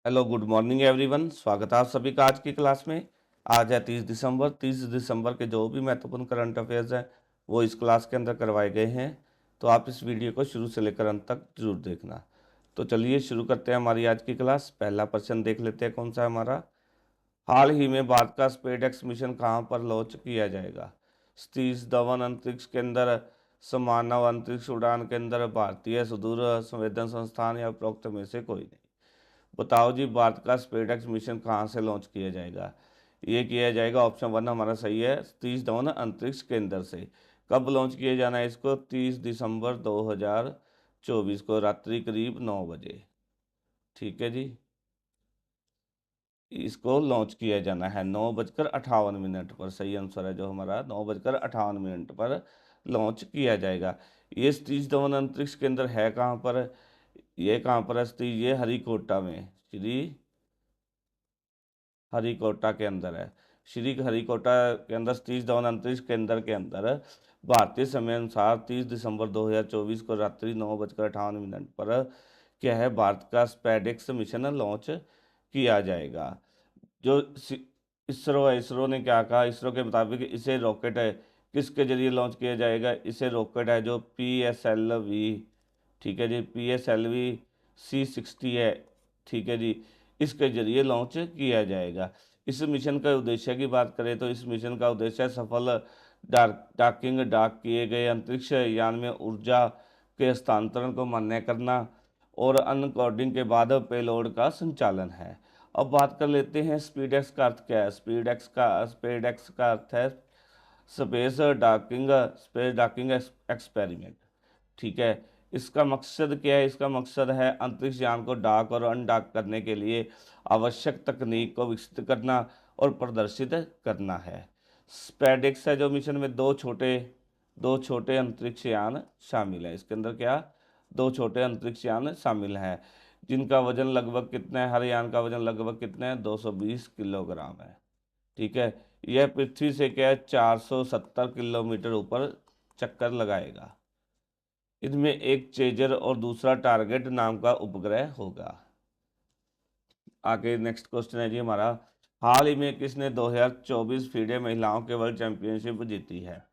Hello good morning everyone. स्वागत है आप सभी का आज की क्लास में। आज है 30 दिसंबर। 30 दिसंबर के जो भी महत्वपूर्ण करंट अफेयर्स हैं वो इस क्लास के अंदर करवाए गए हैं, तो आप इस वीडियो को शुरू से लेकर अंत तक जरूर देखना। तो चलिए शुरू करते हैं हमारी आज की क्लास। पहला प्रश्न देख लेते हैं कौन सा है हमारा। हाल ही में भारत का स्पेसएक्स मिशन कहाँ पर लॉन्च किया जाएगा। सतीश धवन अंतरिक्ष केंद्र, मानव अंतरिक्ष उड़ान केंद्र, भारतीय सुदूर संवेदन संस्थान या उपरोक्त में से कोई नहीं। बताओ जी, भारत का स्पेसएक्स मिशन कहाँ से लॉन्च किया जाएगा। ये किया जाएगा, ऑप्शन वन हमारा सही है, सतीश धवन अंतरिक्ष केंद्र से। कब लॉन्च किया जाना है इसको? 30 दिसंबर 2024 को रात्रि करीब 9 बजे। ठीक है जी, इसको लॉन्च किया जाना है 9:58 पर। सही आंसर है जो हमारा 9:58 पर लॉन्च किया जाएगा। ये सतीश धवन अंतरिक्ष केंद्र है कहाँ पर? ये कहाँ पर है सतीश? ये हरिकोटा में, श्री हरिकोटा के अंदर है। श्री हरिकोटा के अंदर सतीश धवन अंतरिक्ष केंद्र के अंदर भारतीय समय अनुसार 30 दिसंबर 2024 को रात्रि 9:58 पर क्या है, भारत का स्पेडेक्स मिशन लॉन्च किया जाएगा। जो इसरो है, इसरो ने क्या कहा? इसरो के मुताबिक इसे रॉकेट है किसके जरिए लॉन्च किया जाएगा? इसे रॉकेट है जो PSLV, ठीक है जी, PSLV-C60 है, ठीक है जी, इसके जरिए लॉन्च किया जाएगा। इस मिशन का उद्देश्य की बात करें तो इस मिशन का उद्देश्य है सफल डॉक किए गए अंतरिक्ष यान में ऊर्जा के हस्तांतरण को मान्य करना और अनकोडिंग के बाद पेलोड का संचालन है। अब बात कर लेते हैं स्पीडएक्स का अर्थ क्या है। स्पीडएक्स का अर्थ है स्पेस डॉकिंग एक्सपेरिमेंट। ठीक है, इसका मकसद क्या है? इसका मकसद है अंतरिक्ष यान को डॉक और अनडॉक करने के लिए आवश्यक तकनीक को विकसित करना और प्रदर्शित करना है। स्पेडेक्स है जो मिशन में दो छोटे अंतरिक्ष यान शामिल है। इसके अंदर क्या, दो छोटे अंतरिक्ष यान शामिल हैं जिनका वजन लगभग कितना है? हर यान का वजन लगभग कितना है? 220 किलोग्राम है। ठीक है, यह पृथ्वी से क्या है, 470 किलोमीटर ऊपर चक्कर लगाएगा। इनमें एक चेजर और दूसरा टारगेट नाम का उपग्रह होगा। आगे नेक्स्ट क्वेश्चन है जी हमारा। हाल ही में किसने 2024 फीडे महिलाओं के वर्ल्ड चैंपियनशिप जीती है?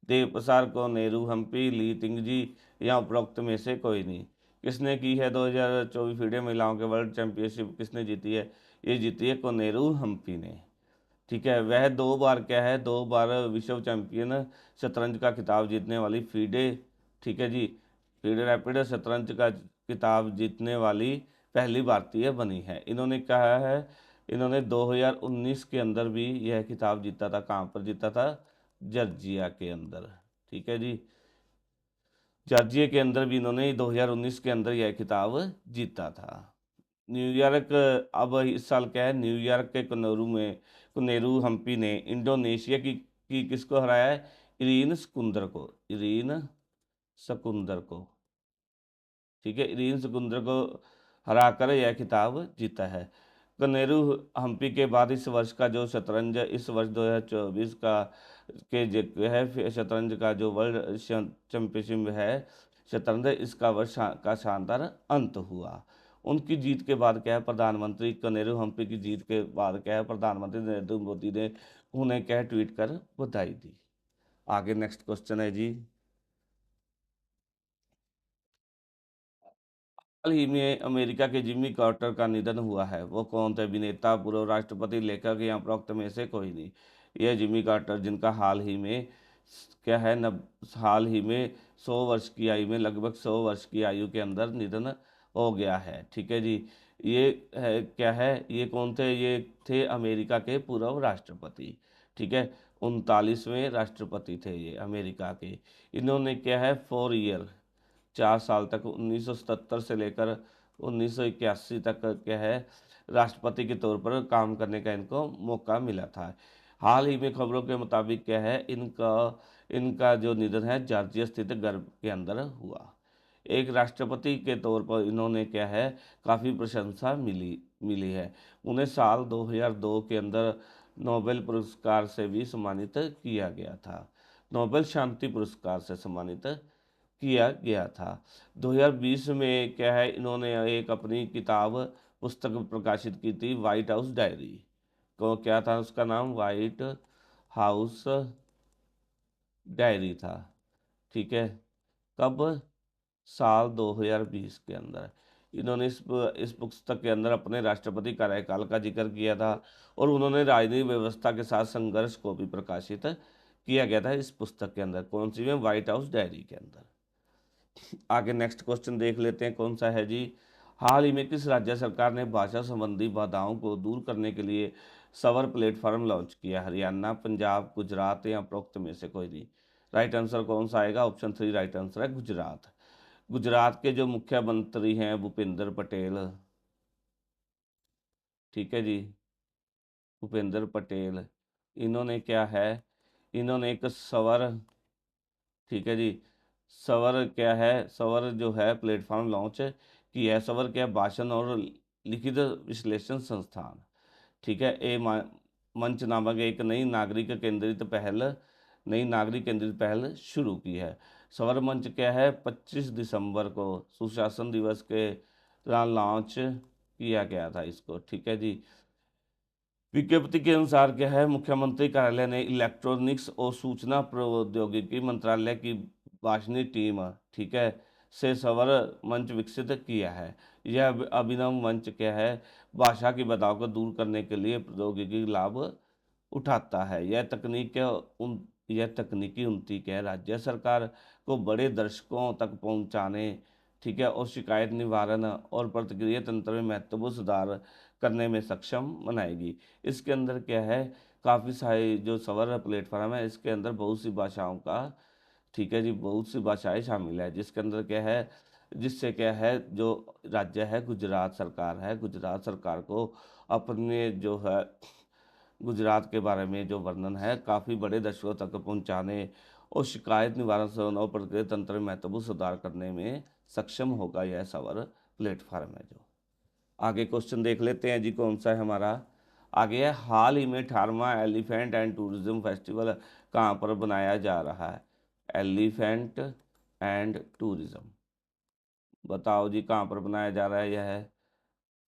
देव प्रसाद को, नेहरू, हम्पी, ली तिंगजी या उपरोक्त में से कोई नहीं। किसने की है 2024 फीडे महिलाओं के वर्ल्ड चैंपियनशिप? किसने जीती है? ये जीती है कोनेरू हम्पी ने। ठीक है, वह दो बार क्या है, दो बार विश्व चैंपियन शतरंज का खिताब जीतने वाली फीडे, ठीक है जी, फीडे रैपिड शतरंज का खिताब जीतने वाली पहली भारतीय बनी है। इन्होंने कहा है, इन्होंने 2019 के अंदर भी यह खिताब जीता था। कहाँ पर जीता था? जॉर्जिया के अंदर। ठीक है जी, जॉर्जिया के अंदर भी इन्होंने 2019 के अंदर यह खिताब जीता था। न्यूयॉर्क, अब इस साल क्या है, न्यूयॉर्क के कुनेरू हम्पी ने इंडोनेशिया की किसको हराया है? इरीन सकुंदर को। ठीक है, इरीन सकुंदर को हराकर यह खिताब जीता है। कनेरू हम्पी के बाद इस वर्ष का जो शतरंज, इस वर्ष 2024 का है शतरंज का जो वर्ल्ड चैंपियनशिप है शतरंज, इसका वर्ष का शानदार अंत हुआ। उनकी जीत के बाद क्या है, प्रधानमंत्री कनेरू हम्पी की जीत के बाद क्या है, प्रधानमंत्री नरेंद्र मोदी ने उन्हें क्या है, ट्वीट कर बधाई दी। आगे नेक्स्ट क्वेश्चन है जी। हाल ही में अमेरिका के जिम्मी कार्टर का निधन हुआ है। वो कौन थे? अभिनेता, पूर्व राष्ट्रपति, लेखक या उपरोक्त में से कोई नहीं। यह जिम्मी कार्टर, जिनका हाल ही में क्या है, हाल ही में 100 वर्ष की आयु में, लगभग 100 वर्ष की आयु के अंदर निधन हो गया है। ठीक है जी, ये है क्या है, ये कौन थे? ये थे अमेरिका के पूर्व राष्ट्रपति। ठीक है, 39वें राष्ट्रपति थे ये अमेरिका के। इन्होंने क्या है, 4 ईयर, 4 साल तक 1977 से लेकर 1981 तक क्या है, राष्ट्रपति के तौर पर काम करने का इनको मौका मिला था। हाल ही में खबरों के मुताबिक क्या है, इनका इनका जो निधन है जॉर्जिया स्थित घर के अंदर हुआ। एक राष्ट्रपति के तौर पर इन्होंने क्या है, काफ़ी प्रशंसा मिली मिली है। उन्हें साल 2002 के अंदर नोबेल पुरस्कार से भी सम्मानित किया गया था। नोबेल शांति पुरस्कार से सम्मानित किया गया था। 2020 में क्या है, इन्होंने एक अपनी किताब पुस्तक प्रकाशित की थी, व्हाइट हाउस डायरी। को क्या था उसका नाम? व्हाइट हाउस डायरी था। ठीक है, कब? साल 2020 के अंदर इन्होंने इस पुस्तक के अंदर अपने राष्ट्रपति कार्यकाल का जिक्र किया था, और उन्होंने राजनीतिक व्यवस्था के साथ संघर्ष को भी प्रकाशित किया गया था इस पुस्तक के अंदर। कौन सी में? व्हाइट हाउस डायरी के अंदर। आगे नेक्स्ट क्वेश्चन देख लेते हैं, कौन सा है जी। हाल ही में किस राज्य सरकार ने भाषा संबंधी बाधाओं को दूर करने के लिए सवर प्लेटफॉर्म लॉन्च किया? हरियाणा, पंजाब, गुजरात या उपरोक्त में से कोई नहीं। राइट आंसर कौन सा आएगा? ऑप्शन 3 राइट आंसर है, गुजरात। गुजरात के जो मुख्यमंत्री हैं भूपेंद्र पटेल, ठीक है जी, भूपेंद्र पटेल, इन्होंने क्या है, इन्होंने एक सवर, ठीक है जी, सवर क्या है, सवर जो है प्लेटफॉर्म लॉन्च किया है। सवर क्या है? भाषण और लिखित विश्लेषण संस्थान। ठीक है, मंच नामक एक नई नागरिक केंद्रित पहल शुरू की है। सवर मंच क्या है? 25 दिसंबर को सुशासन दिवस के दौरान लॉन्च किया गया था इसको। ठीक है जी, विज्ञप्ति के अनुसार क्या है, मुख्यमंत्री कार्यालय ने इलेक्ट्रॉनिक्स और सूचना प्रौद्योगिकी मंत्रालय की भाषणी टीम, ठीक है, से सवर मंच विकसित किया है। यह अभिनव मंच क्या है, भाषा की बाधाओं को दूर करने के लिए प्रौद्योगिकी लाभ उठाता है। यह तकनीकी उन्नति क्या है, राज्य सरकार को बड़े दर्शकों तक पहुंचाने, ठीक है, और शिकायत निवारण और प्रतिक्रिया तंत्र में महत्वपूर्ण सुधार करने में सक्षम बनाएगी। इसके अंदर क्या है, काफ़ी सारे जो सवर प्लेटफॉर्म है, इसके अंदर बहुत सी भाषाओं का, ठीक है जी, बहुत सी भाषाएं शामिल है, जिसके अंदर क्या है, जिससे क्या है, जो राज्य है गुजरात सरकार है, गुजरात सरकार को अपने जो है गुजरात के बारे में जो वर्णन है काफ़ी बड़े दर्शकों तक पहुंचाने और शिकायत निवारण सेवाओं और प्रतिक्रिया तंत्र में महत्वपूर्ण सुधार करने में सक्षम होगा यह सवर प्लेटफॉर्म है। जो आगे क्वेश्चन देख लेते हैं जी, कौन सा है हमारा? आगे है, हाल ही में 18वां एलिफेंट एंड टूरिज्म फेस्टिवल कहाँ पर बनाया जा रहा है? एलिफेंट एंड टूरिज्म, बताओ जी कहाँ पर बनाया जा रहा है यह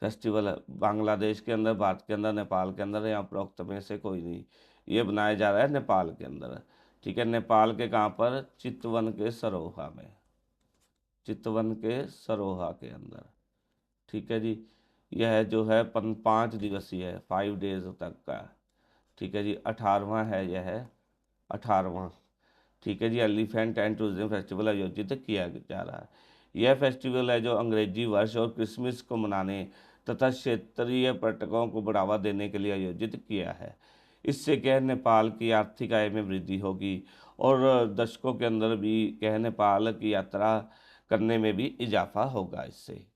फेस्टिवल? बांग्लादेश के अंदर, भारत के अंदर, नेपाल के अंदर, या उपरोक्त में से कोई नहीं। ये बनाया जा रहा है नेपाल के अंदर। ठीक है, नेपाल के कहाँ पर? चितवन के सरोहा में, चितवन के सरोहा के अंदर। ठीक है जी, यह जो है 5 दिवसीय है, 5 डेज तक का। ठीक है जी, 18वां है यह, 18वां। ठीक है जी, एलिफेंट एंड टूरिज्म फेस्टिवल आयोजित किया जा रहा है। यह फेस्टिवल है जो अंग्रेजी वर्ष और क्रिसमस को मनाने तथा क्षेत्रीय पर्यटकों को बढ़ावा देने के लिए आयोजित किया है। इससे क्या है, नेपाल की आर्थिक आय में वृद्धि होगी और दर्शकों के अंदर भी क्या है, नेपाल की यात्रा करने में भी इजाफा होगा इससे।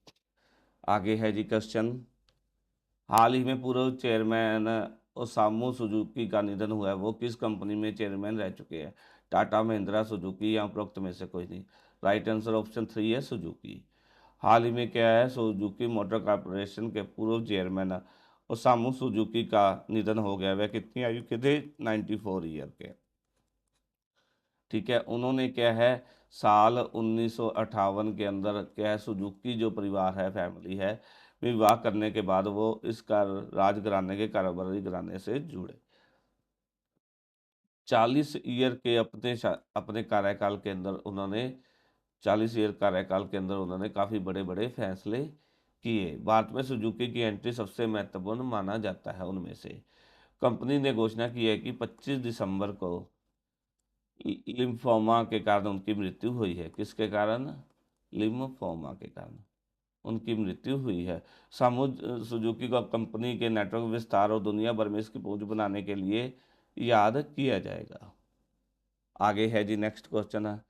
आगे है जी क्वेश्चन, हाल ही में पूर्व चेयरमैन ओसामू सुजुकी का निधन हुआ है, वो किस कंपनी में चेयरमैन रह चुके हैं? टाटा, महिंद्रा, सुजुकी या उपरोक्त में से कोई नहीं। राइट आंसर ऑप्शन 3 है, सुजुकी। हाल ही में क्या है, सुजुकी मोटर कॉर्पोरेशन के पूर्व चेयरमैन ओसामू सुजुकी का निधन हो गया। वह कितनी आयु के थे? 94 ईयर के। ठीक है, उन्होंने क्या है, साल 1958 के अंदर क्या है, सुजुकी जो परिवार है, फैमिली है, विवाह करने के बाद वो इसका राजघराने के कारोबारी घराने से जुड़े। 40 ईयर के अपने कार्यकाल के अंदर उन्होंने 40 ईयर कार्यकाल के अंदर उन्होंने काफ़ी बड़े बड़े फैसले किए। भारत में सुजुकी की एंट्री सबसे महत्वपूर्ण माना जाता है उनमें से। कंपनी ने घोषणा की है कि 25 दिसंबर को लिम्फोमा के कारण उनकी मृत्यु हुई है। किसके कारण? लिम्फोमा के कारण उनकी मृत्यु हुई है। सामूज सुजुकी को कंपनी के नेटवर्क विस्तार और दुनिया भर में इसकी पहुंच बनाने के लिए याद किया जाएगा। आगे है जी नेक्स्ट क्वेश्चन है,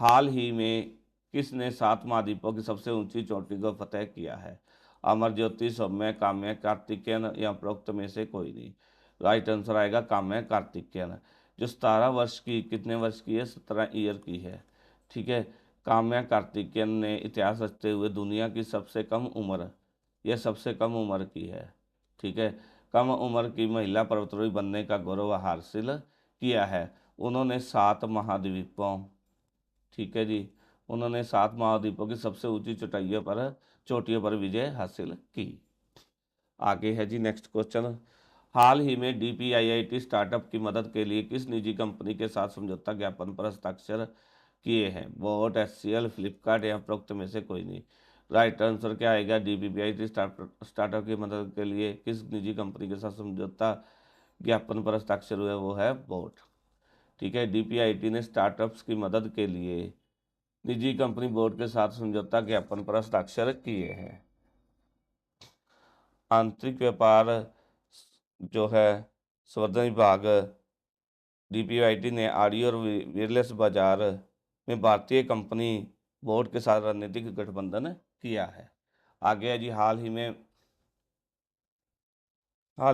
हाल ही में किसने 7 महाद्वीपों की सबसे ऊंची चोटी को फतेह किया है? अमर ज्योति, सौम्य, काम्य, कार्तिकेयन या उपरोक्त में से कोई नहीं। राइट आंसर आएगा काम्य कार्तिकेयन, जो 17 वर्ष की, कितने वर्ष की है? 17 ईयर की है। ठीक है, काम्य कार्तिकेयन ने इतिहास रचते हुए दुनिया की सबसे कम उम्र, यह सबसे कम उम्र की है। ठीक है, कम उम्र की महिला पर्वतारोही बनने का गौरव हासिल किया है। उन्होंने 7 महाद्वीपों, ठीक है जी, उन्होंने 7 महाद्वीपों की सबसे ऊंची चोटियों पर विजय हासिल की। आगे है जी नेक्स्ट क्वेश्चन। हाल ही में DPIIT स्टार्टअप की मदद के लिए किस निजी कंपनी के साथ समझौता ज्ञापन पर हस्ताक्षर किए हैं? बोट, HCL, फ्लिपकार्ट या उपरोक्त में से कोई नहीं। राइट आंसर क्या आएगा? DPIIT स्टार्टअप की मदद के लिए किस निजी कंपनी के साथ समझौता ज्ञापन पर हस्ताक्षर हुए? वो है बोट। ठीक है, DPIIT ने स्टार्टअप्स की मदद के लिए निजी कंपनी बोट के साथ समझौता ज्ञापन पर हस्ताक्षर किए हैं। आंतरिक व्यापार जो है संवर्धन विभाग DPIIT ने ऑडियो और वायरलेस बाजार में भारतीय कंपनी बोट के साथ रणनीतिक गठबंधन किया है। आगे है जी हाल ही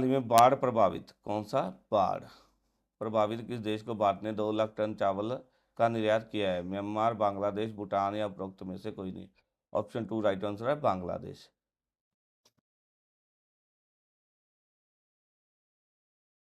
में बाढ़ प्रभावित कौन सा बाढ़ प्रभावित किस देश को भारत ने 2 लाख टन चावल का निर्यात किया है? म्यांमार, बांग्लादेश, भूटान या उपरोक्त में से कोई नहीं। ऑप्शन 2 राइट आंसर है बांग्लादेश।